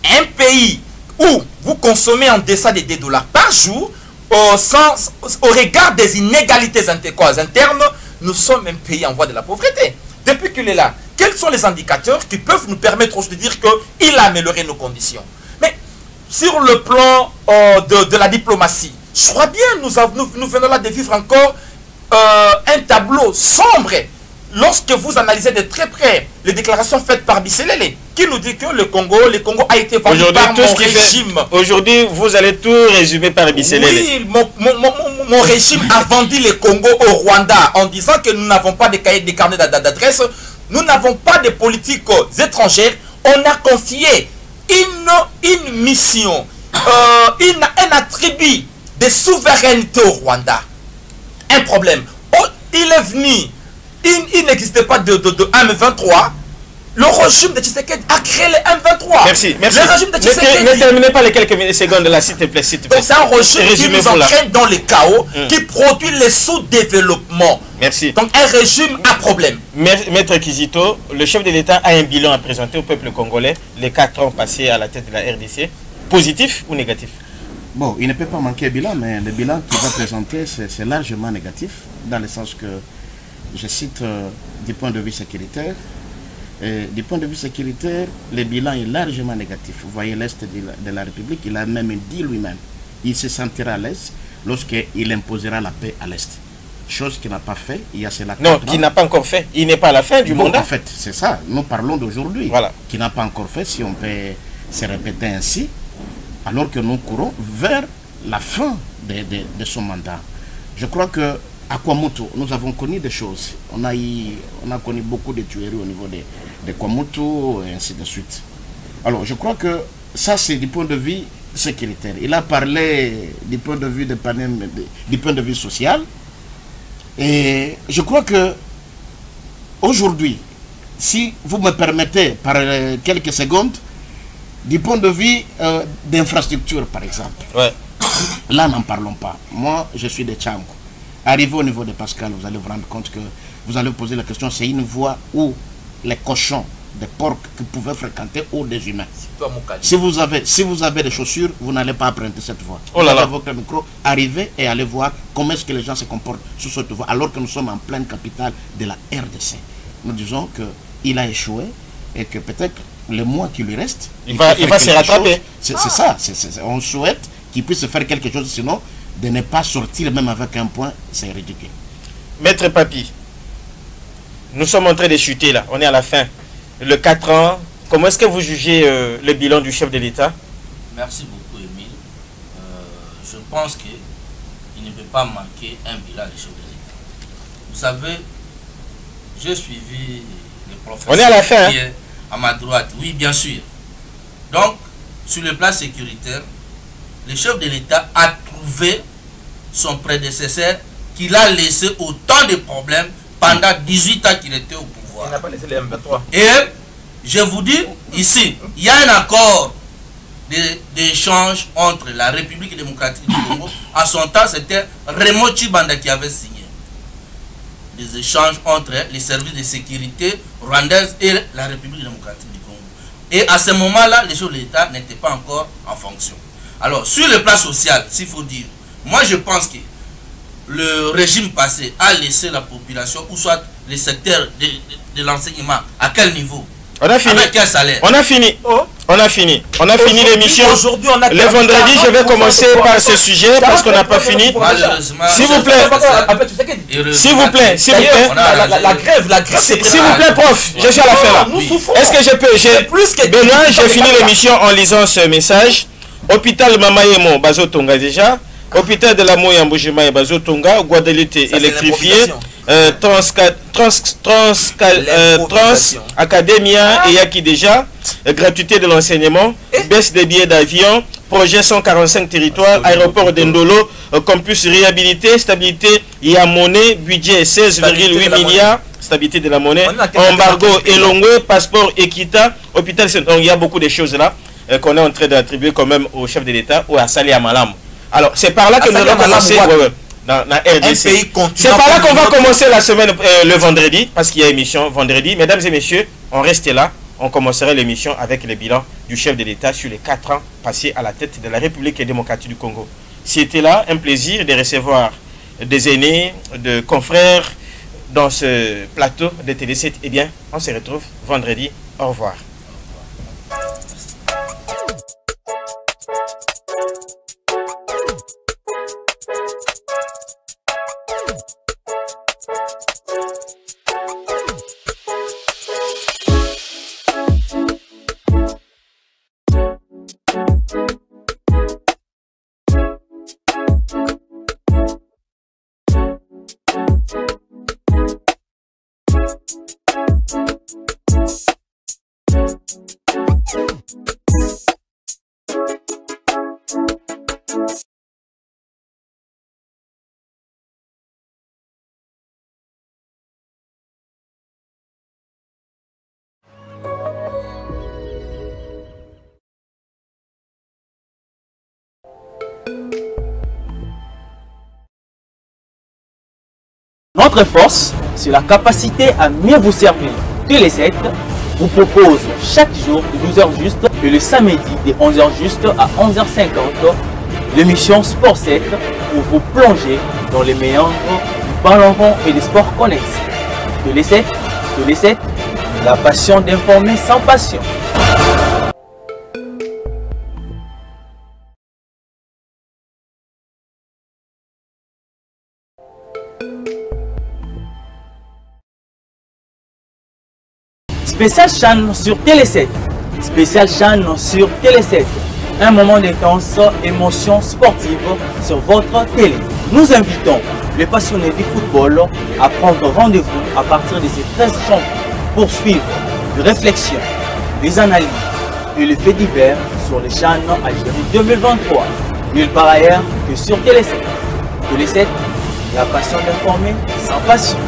Un pays où vous consommez en deçà de 2 dollars par jour, au regard des inégalités internes, nous sommes un pays en voie de la pauvreté. Depuis qu'il est là, quels sont les indicateurs qui peuvent nous permettre de dire qu'il a amélioré nos conditions? Mais sur le plan de la diplomatie, je crois bien, nous venons là de vivre encore un tableau sombre. Lorsque vous analysez de très près les déclarations faites par Biselele, qui nous dit que le Congo a été vendu par mon régime. Aujourd'hui, vous allez tout résumer par Biselele. Oui, mon régime a vendu le Congo au Rwanda en disant que nous n'avons pas de cahiers de carnet d'adresse, nous n'avons pas de politiques étrangères. On a confié une mission, un attribut de souveraineté au Rwanda. Un problème. Oh, il est venu. Il n'existait pas de M23. Le régime de Tshisekedi a créé les M23. Merci, merci. Le régime de Tshisekedi... Ne terminez pas les quelques secondes là, s'il te plaît, s'il te plaît. Donc c'est un régime qui nous entraîne dans le chaos, qui produit les sous-développements. Merci. Donc un régime à problème. Maître Kizito, le chef de l'État a un bilan à présenter au peuple congolais, les 4 ans passés à la tête de la RDC. Positif ou négatif? Bon, il ne peut pas manquer un bilan, mais le bilan qu'il va présenter, c'est largement négatif, dans le sens que, je cite, du point de vue sécuritaire, du point de vue sécuritaire, le bilan est largement négatif. Vous voyez l'Est de la République, il a même dit lui-même, il se sentira à l'Est lorsqu'il imposera la paix à l'Est. Chose qu'il n'a pas fait, il y a cela. Non, qu'il n'a pas encore fait. Il n'est pas à la fin du mandat. En fait, c'est ça. Nous parlons d'aujourd'hui. Voilà. Qu'il n'a pas encore fait, si on peut se répéter ainsi, alors que nous courons vers la fin de son mandat. Je crois que à Kwamutu, nous avons connu des choses. On a connu beaucoup de tueries au niveau de Kwamutu et ainsi de suite. Alors, je crois que ça, c'est du point de vue sécuritaire. Il a parlé du point de vue du point de vue social. Et je crois que aujourd'hui, si vous me permettez par quelques secondes, du point de vue d'infrastructure par exemple, là n'en parlons pas. Moi je suis de Tchango. Arrivé au niveau de Pascal, vous allez vous rendre compte que vous allez vous poser la question, c'est une voie où les cochons, des porcs qui pouvaient fréquenter ou des humains. Si vous avez des chaussures, vous n'allez pas emprunter cette voie. Oh là là. Votre micro, arrivez et allez voir comment est-ce que les gens se comportent sur cette voie, alors que nous sommes en pleine capitale de la RDC. Nous disons qu'il a échoué et que peut-être le mois qui lui reste, il va se rattraper. C'est ça. On souhaite qu'il puisse faire quelque chose, sinon de ne pas sortir même avec un point, c'est ridicule. Maître Papi, nous sommes en train de chuter là, on est à la fin. Le 4 ans, comment est-ce que vous jugez le bilan du chef de l'État? Merci beaucoup, Émile. Je pense qu'il ne peut pas manquer un bilan du chef de l'État. Vous savez, j'ai suivi les professeurs. On est à la fin. Qui est à ma droite, oui, bien sûr. Donc, sur le plan sécuritaire, le chef de l'État a trouvé son prédécesseur qu'il a laissé autant de problèmes pendant 18 ans qu'il était au pouvoir. Il n'a pas laissé les M23. Et je vous dis, ici, il y a un accord d'échange entre la République démocratique du Congo. À son temps, c'était Raymond Tshibanda qui avait signé. Des échanges entre les services de sécurité rwandaises et la République démocratique du Congo. Et à ce moment-là, les chefs de l'État n'étaient pas encore en fonction. Alors, sur le plan social, s'il faut dire, moi je pense que le régime passé a laissé la population, ou soit le secteur de l'enseignement, à quel niveau? On a fini. Avec quel salaire? On a fini. On a fini. On a fini l'émission. Le vendredi, je vais commencer par ce sujet parce qu'on n'a pas fini. Malheureusement. S'il vous plaît. S'il vous plaît. S'il vous plaît. La grève, S'il vous plaît, prof. Je suis à la fin là. Est-ce que je peux... Benoît, j'ai fini l'émission en lisant ce message. Hôpital Mamayemo, Bazo Tonga déjà. Hôpital de la Moya Mbujima et Bazo Tonga. Guadeloupe électrifié. Academia et Yaki déjà, gratuité de l'enseignement, baisse des billets d'avion, projet 145 territoires, aéroport d'Endolo, campus réhabilité, stabilité Yamoné, budget 16,8 milliards, stabilité de la monnaie, embargo Elongwe, passeport Equita, hôpital. Donc il y a beaucoup de choses là qu'on est en train d'attribuer quand même au chef de l'État ou à Sali Amalam. Alors c'est par là que nous allons commencer. Dans RDC. C'est par là qu'on va commencer la semaine, le vendredi, parce qu'il y a émission vendredi. Mesdames et messieurs, on reste là. On commencera l'émission avec le bilan du chef de l'État sur les 4 ans passés à la tête de la République démocratique du Congo. C'était là un plaisir de recevoir des aînés, de confrères dans ce plateau de Télé7. Eh bien, on se retrouve vendredi. Au revoir. Notre force, c'est la capacité à mieux vous servir. Télé 7 vous propose chaque jour de 12h juste et le samedi de 11h juste à 11h50 l'émission Sport 7 pour vous plonger dans les méandres du ballon rond et des sports connexes. Télé 7, la passion d'informer sans passion. Spécial Chan sur Télé 7. Spécial Chan sur Télé 7. Un moment d'intense émotion sportive sur votre télé. Nous invitons les passionnés du football à prendre rendez-vous à partir de ces 13 janvier pour suivre les réflexions, les analyses et les faits divers sur les chaînes Algérie 2023. Nulle part ailleurs que sur Télé 7. Télé 7, la passion d'informer sans passion.